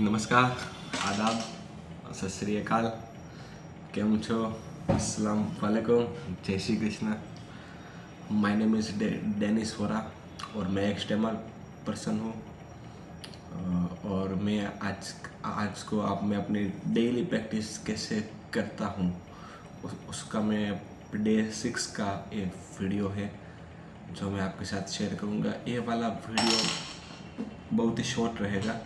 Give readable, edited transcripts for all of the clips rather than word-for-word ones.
નમસ્કાર, આદાબ, સત શ્રી અકાલ, કેમ છો? अस्सलाम वालेकुम, जय Shri Krishna. My name is Dennis Vora और मैं एक स्टेमर पर्सन हूँ। और मैं आज को मैं अपनी डेली प्रैक्टिस कैसे करता हूँ उसका मैं डे 6 का एक वीडियो है जो मैं आपके साथ शेयर करूँगा। ये वाला वीडियो बहुत ही शॉर्ट रहेगा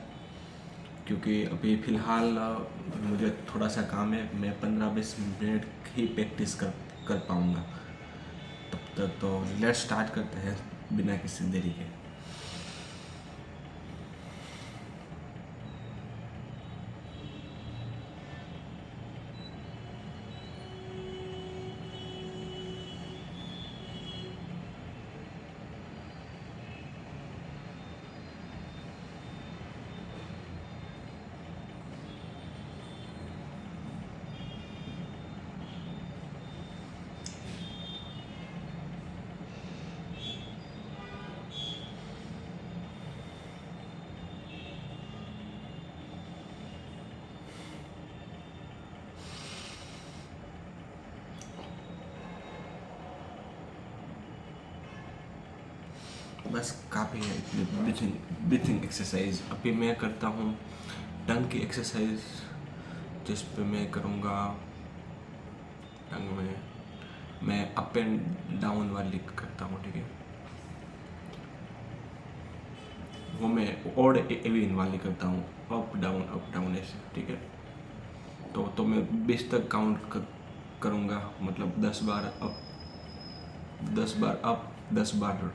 क्योंकि अभी फ़िलहाल मुझे थोड़ा सा काम है। मैं 15-20 मिनट ही प्रैक्टिस कर पाऊँगा। तब तक तो लेट्स स्टार्ट करते हैं बिना किसी देरी के। बस काफ़ी है इतनी ब्रीथिंग एक्सरसाइज। अभी मैं करता हूँ टंग की एक्सरसाइज, जिस पे मैं करूँगा टंग में मैं अप एंड डाउन वाली करता हूँ, ठीक है। वो मैं ऑड इवन वाली करता हूँ, अप डाउन ऐसे, ठीक है। तो मैं 20 तक काउंट करूँगा, मतलब 10 बार अप 10 बार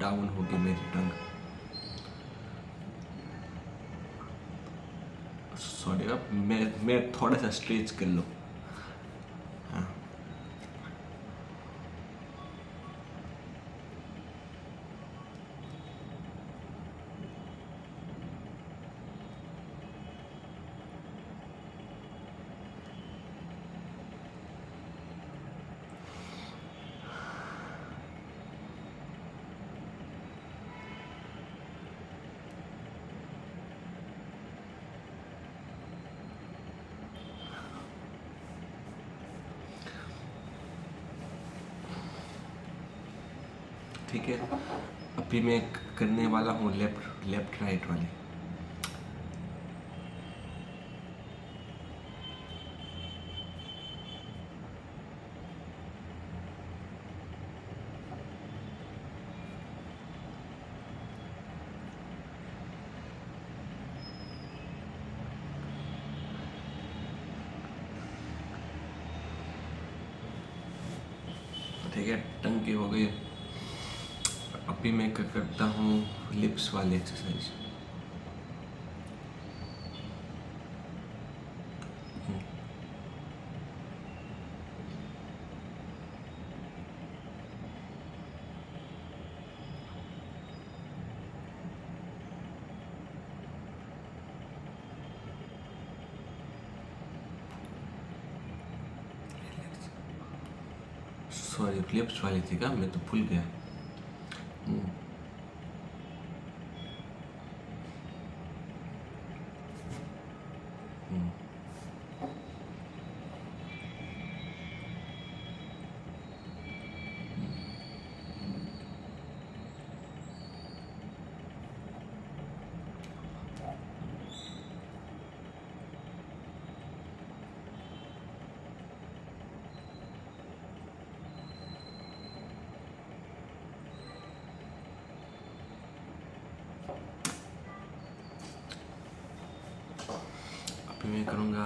डाउन होगी मेरी टंग। सॉरी, अब मैं थोड़ा सा स्ट्रेच कर लूँ। हाँ, ठीक है। अभी मैं करने वाला हूँ लेफ्ट राइट वाली। ठीक है, टंग की हो गई। अभी मैं करता हूँ लिप्स वाली एक्सरसाइज। सॉरी, लिप्स वाली थी क्या? मैं तो भूल गया। अभी मैं करूँगा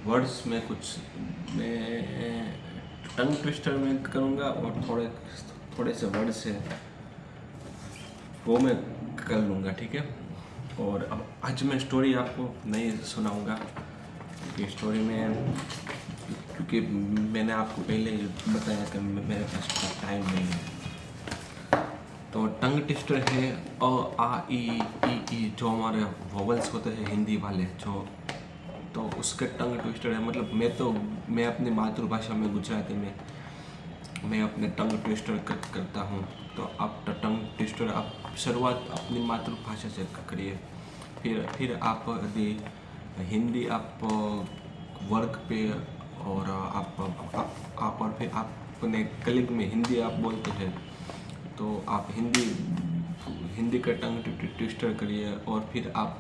वर्ड्स में कुछ, मैं टंग ट्विस्टर में करूँगा और थोड़े से वर्ड्स है वो मैं कर लूँगा, ठीक है। और अब आज मैं स्टोरी आपको नहीं सुनाऊँगा क्योंकि स्टोरी में क्योंकि मैंने आपको पहले ही बताया कि मेरे पास टाइम नहीं है। तो टंग ट्विस्टर है अ आ ई ई ई, जो हमारे वोवल्स होते हैं हिंदी वाले, जो तो उसके टंग ट्विस्टर है। मतलब मैं अपनी मातृभाषा में गुजराती में मैं अपने टंग ट्विस्टर करता हूँ। तो आप टंग ट्विस्टर आप शुरुआत अपनी मातृभाषा से करिए। फिर आप यदि हिंदी आप वर्क पे और आप और फिर आप अपने कलीग में हिंदी आप बोलते हैं तो आप हिंदी का टंग ट्विस्टर करिए। और फिर आप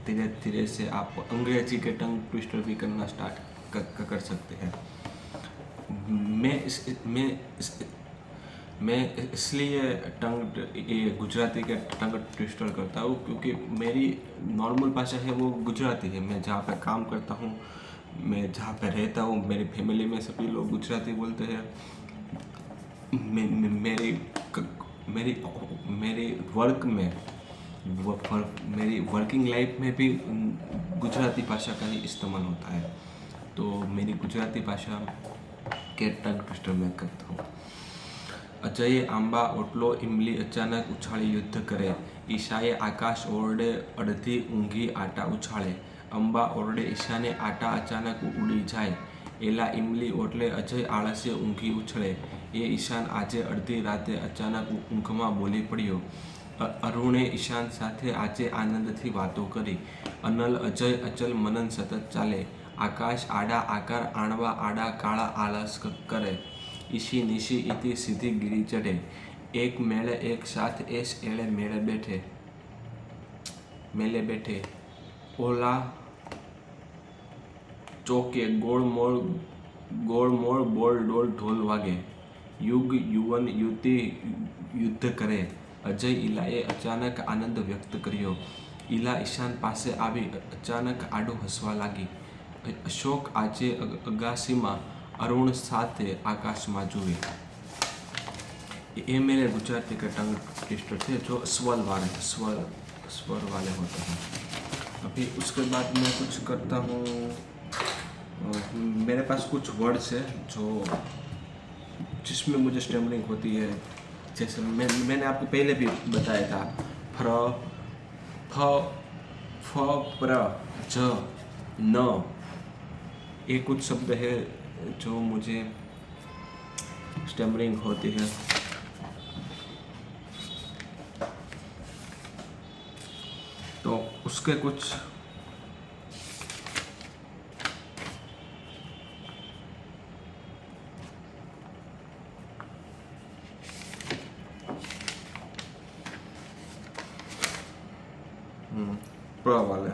धीरे धीरे से आप अंग्रेजी के टंग ट्विस्टर भी करना स्टार्ट कर सकते हैं। मैं इसलिए ये गुजराती के टंग ट्विस्टर करता हूँ क्योंकि मेरी नॉर्मल भाषा है वो गुजराती है। मैं जहाँ पे काम करता हूँ, मैं जहाँ पे रहता हूँ, मेरी फैमिली में सभी लोग गुजराती बोलते हैं। मेरी मेरी वर्क में मेरी वर्किंग लाइफ में भी गुजराती भाषा का ही इस्तेमाल होता है। तो मेरी गुजराती भाषा के टंग ट्विस्टर मैं करता हूँ। अजय आंबा ओटलो इमली अचानक उछाળી युद्ध करे। ईशाए आकाश ओरडे अड़धी ઊંઘી आटा उछाळे। अंबा ओरडे ईशाने आटा अचानक उड़ी जाए। एला इमली ओटले अजय आळसे ઊંઘી उछळे। એ ઈશાન આજે અડધી રાતે અચાનક ઊંઘમાં બોલી પડ્યો। અરુણે ઈશાન સાથે આજે આનંદથી વાતો કરી। અનલ અજય અચલ મનન સતત ચાલે। આકાશ આડા આકાર આણવા આડા કાળા આળસ કરે। ઈશી નિશી ઇતિ સીધી ગીરી ચઢે। એક મેળે એક સાથ એસ એળે મેલે બેઠે। ઓલા ચોકે गोड़ बोल डोल ढोल वागे। युग युवन युति युद्ध करे। अजय ઈલાએ અચાનક આનંદ વ્યક્ત કર્યો। ઈલા ઈશાન પાસે આવી અચાનક આડું હસવા લાગી। અશોક આજે અગાસીમાં અરુણ સાથે આકાશમાં જુએ। ये मेरे गुजराती के टंग ट्विस्टर थे जो स्वर वाले होते हैं। अभी उसके बाद मैं कुछ करता हूँ। मेरे पास कुछ वर्ड्स है जो जिसमें मुझे स्टैमरिंग होती है। जैसे मैंने आपको पहले भी बताया था फ्र फ फ प्र ज न, ये कुछ शब्द है जो मुझे स्टैमरिंग होती है। तो उसके कुछ प्र वाले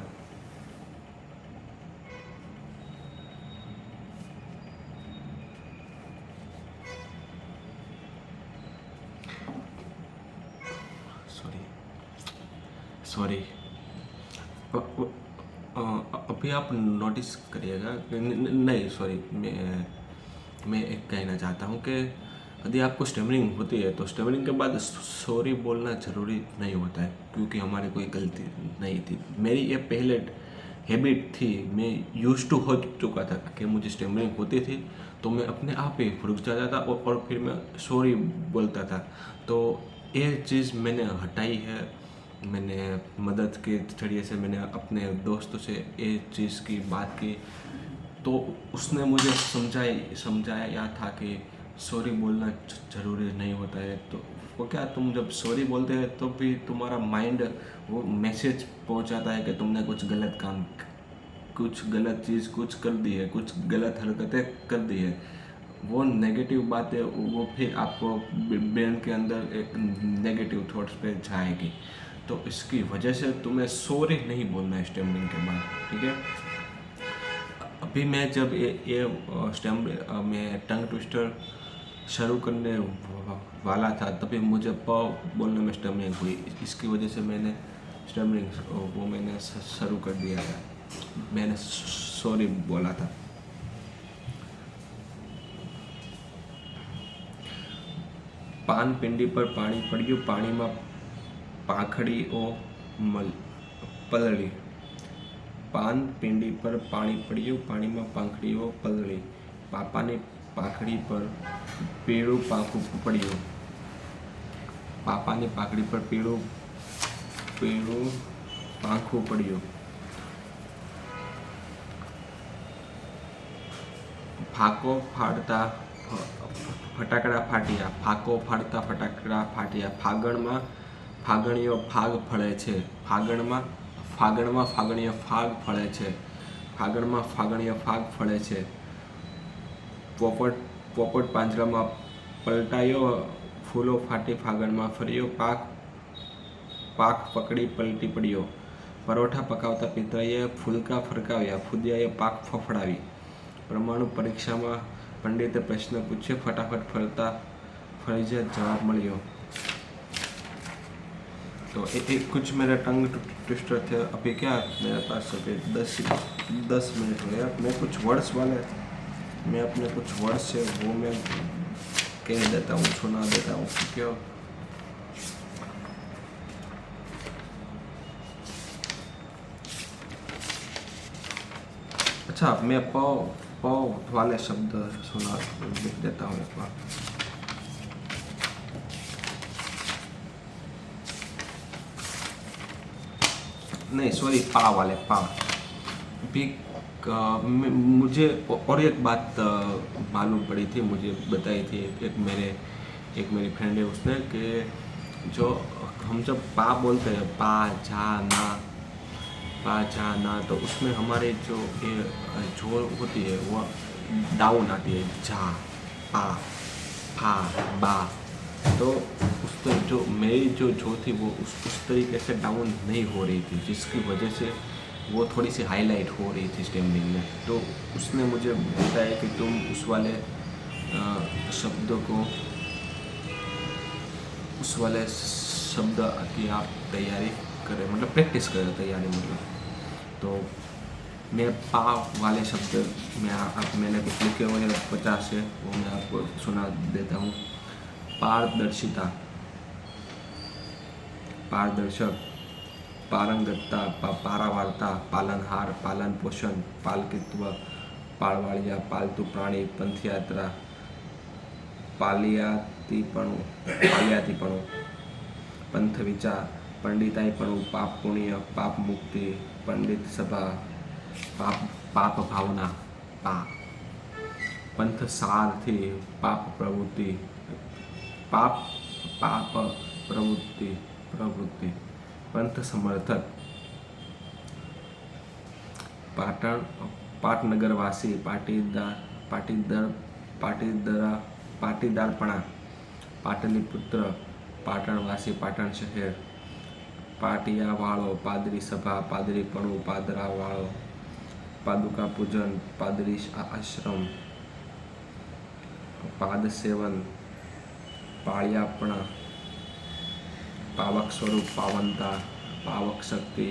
सॉरी अभी आप नोटिस करिएगा। नहीं सॉरी, मैं एक कहना चाहता हूँ कि यदि आपको स्टैमरिंग होती है तो स्टैमरिंग के बाद सॉरी बोलना ज़रूरी नहीं होता है क्योंकि हमारी कोई गलती नहीं थी। मेरी ये पहले हैबिट थी, मैं यूज टू हो चुका था कि मुझे स्टैमरिंग होती थी तो मैं अपने आप ही रुक जाता था और फिर मैं सॉरी बोलता था। तो ये चीज़ मैंने हटाई है। मैंने मदद के जरिए से मैंने अपने दोस्तों से ये चीज़ की बात की तो उसने मुझे समझाया था कि सॉरी बोलना ज़रूरी नहीं होता है। तो वो क्या, तुम जब सॉरी बोलते हैं तो भी तुम्हारा माइंड वो मैसेज पहुंचाता है कि तुमने कुछ गलत काम, कुछ गलत चीज़ कुछ कर दी है, कुछ गलत हरकतें कर दी है। वो नेगेटिव बातें वो फिर आपको ब्रेन के अंदर एक नेगेटिव थॉट्स पे जाएगी। तो इसकी वजह से तुम्हें सॉरी नहीं बोलना है स्टैमरिंग के बाद, ठीक है। अभी मैं जब ये मैं टंग ट्विस्टर शुरू करने वाला था तभी मुझे प बोलने में स्टैमरिंग हुई। इसकी वजह से मैंने स्टैमरिंग वो मैंने शुरू कर दिया था। मैंने सॉरी बोला था। पान पिंडी पर पानी पड़્યું, પાણીમાં પાંખડીઓ પલળી। પાન પીંડી પર પાણી પડ્યું, પાણીમાં પાંખડીઓ પલળી। પાપાની પાંખડી પર પીળું પાંખું પડ્યું, પાપાની પાંખડી પર પીળું પાંખું પડ્યું। ફાકો ફાડતા ફટાકડા ફાટ્યા, ફાકો ફાડતા ફટાકડા ફાટ્યા, ફાગણીઓ ફાગ ફળે છે, ફાગણમાં ફાગણીઓ ફાગ ફળે છે, ફાગણીઓ ફાગ ફળે છે, પોપટ પાંજરામાં પલટાયો, ફૂલો ફાટી ફાગણમાં ફર્યો, પાક પકડી પલટી પડ્યો, પરોઠા પકાવતા પિતરાઈએ ફૂલકા ફરકાવ્યા, ફુદિયાએ પાક ફફડાવી, પરમાણુ પરીક્ષામાં पंडित प्रश्न पूछे, फटाफट फर्जियात जवाब मिलो। तो एक कुछ मेरा टंग ट्विस्टर थे। अभी क्या मेरे पास अभी 10 मिनट हो गया। मैं कुछ वर्ड्स वाले मैं अपने कुछ वर्ड्स है वो मैं कह देता हूँ, सुना देता हूँ। क्यों अच्छा, मैं प वाले शब्द सुना लिख देता हूँ एक बार। नहीं सॉरी, पा वाले पा भी। मुझे और एक बात मालूम पड़ी थी, मुझे बताई थी एक मेरी फ्रेंड है, उसने कि जो हम जब पा बोलते हैं, पा जा ना, तो उसमें हमारे जो होती है वो डाउन आती है, जा पा फा बा। तो उस पर जो मेरी जो थी वो उस तरीके से डाउन नहीं हो रही थी, जिसकी वजह से वो थोड़ी सी हाईलाइट हो रही थी स्टेमिंग में। तो उसने मुझे बताया कि तुम उस वाले शब्दों को, उस वाले शब्द की आप तैयारी करें, मतलब प्रैक्टिस करें तैयारी मतलब। तो मैं पा वाले शब्द मैंने कुछ लिखे हुए हैं 50 है, वो मैं आपको सुना देता हूँ। पारदर्शिता, पारदर्शक, पारंगतता, पारावार्ता, पालनहार, पालन पोषण, पालकित्व, पाळवाळिया, पालतू प्राणी, पंथयात्रा, पालियातीपणु, पंथ विचार, पंडिताईपणु, पाप पुण्य, पाप मुक्ति, पंडित सभा, पाप भावना, पंथ सारथी, पाप प्रवृत्ति, पाप प्रवृत्ति, पंथ समर्थक, पाटनगरवासी, पाटीदारपणा, पाटलिपुत्र, पाटणवासी, पाटण शहर, पाटियावाळो, पादरी सभा, पादरीपणु, पादरावाळो, पादुका पूजन, पादरी आश्रम, पाद सेवन, पाळियापणा, पावक स्वरूप, पावनता, पावक शक्ति,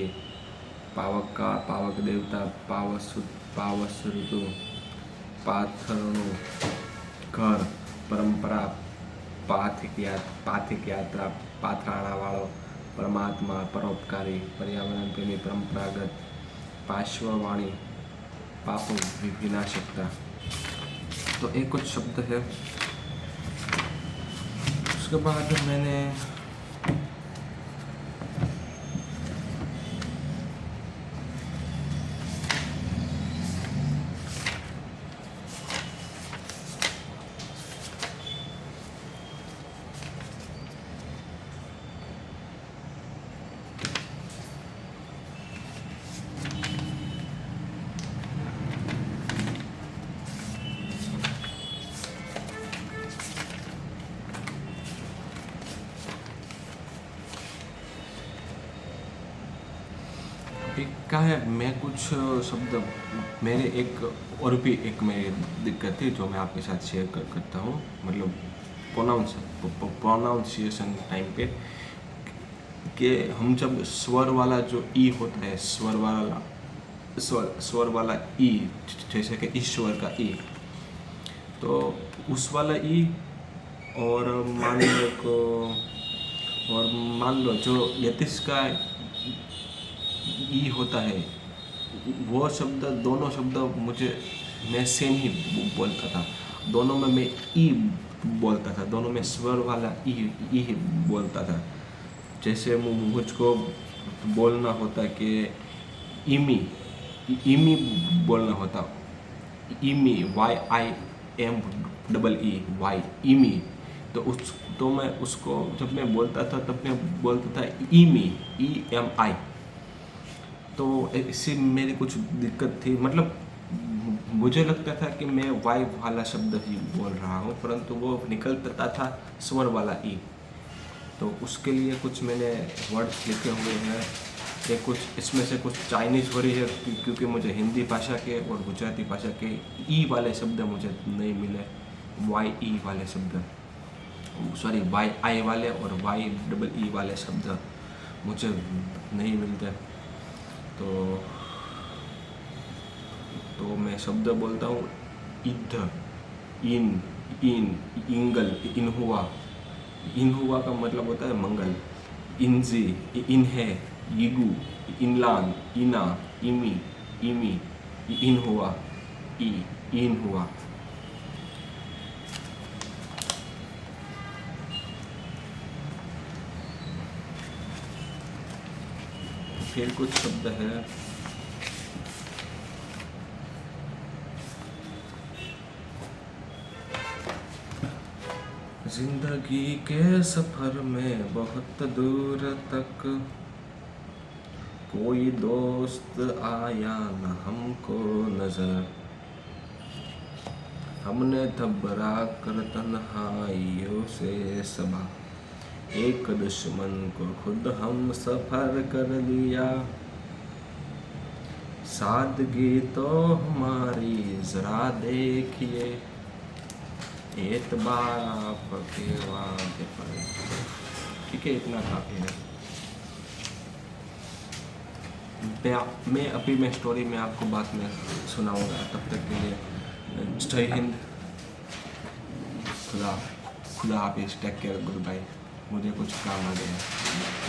पावककाळ, पावक देवता, पावस ऋतु, पाथरणु, घर, परंपरा, पाथिक यात्रा, पाथराणावाळो, परमात्मा, परोपकारी, पर्यावरण प्रेमी, परंपरागत, पार्श्ववाणी, पाप विनाशकता। तो एक कुछ शब्द है। उसके बाद मैंने क्या है, मैं कुछ शब्द मेरे एक और भी एक मेरी दिक्कत थी जो मैं आपके साथ शेयर करता हूँ। मतलब प्रोनाउंसिएशन टाइम पे कि हम जब स्वर वाला जो ई होता है, स्वर वाला ई, जैसे कि ईश्वर का ई, तो उस वाला ई और मान लो जो यतिश का ई होता है, वो शब्द, दोनों शब्द मैं सेम ही बोलता था। दोनों में मैं ई बोलता था, दोनों में स्वर वाला ई ही बोलता था। जैसे मुझको बोलना होता कि इमी बोलना होता, ईमी, YIM वाई, ईमी। तो मैं उसको जब मैं बोलता था तब मैं बोलता था ईमी, EMI। तो इससे मेरी कुछ दिक्कत थी, मतलब मुझे लगता था कि मैं वाई वाला शब्द ही बोल रहा हूँ, परंतु वो निकलता था स्वर वाला ई। तो उसके लिए कुछ मैंने वर्ड्स लिखे हुए हैं, ये कुछ इसमें से कुछ चाइनीज़ हो रही है क्योंकि मुझे हिंदी भाषा के और गुजराती भाषा के ई वाले शब्द मुझे नहीं मिले, YE वाले शब्द, सॉरी YI वाले और YEE वाले शब्द मुझे नहीं मिलते। तो मैं शब्द बोलता हूँ इध, इन, इंगल, इनहुआ का मतलब होता है मंगल, इनजी, इनहे, इगू, इनलान, इना, इमी, इमी, इनहुआ, इनहुआ। फिर कुछ शब्द है, जिंदगी के सफर में बहुत दूर तक कोई दोस्त आया न हमको नजर, हमने घबरा कर तन्हाइयों से सबा, एक दुश्मन को खुद हम सफर कर लिया, सादगी तो हमारी जरा देखिए, एतबार आपके वादे पर। ठीक है, इतना काफ़ी है। मैं स्टोरी में आपको बाद में सुनाऊंगा, तब तक के लिए जय हिंद, खुदा हाफिज़, टेक केयर, गुड बाय। मुझे कुछ काम आ गया है।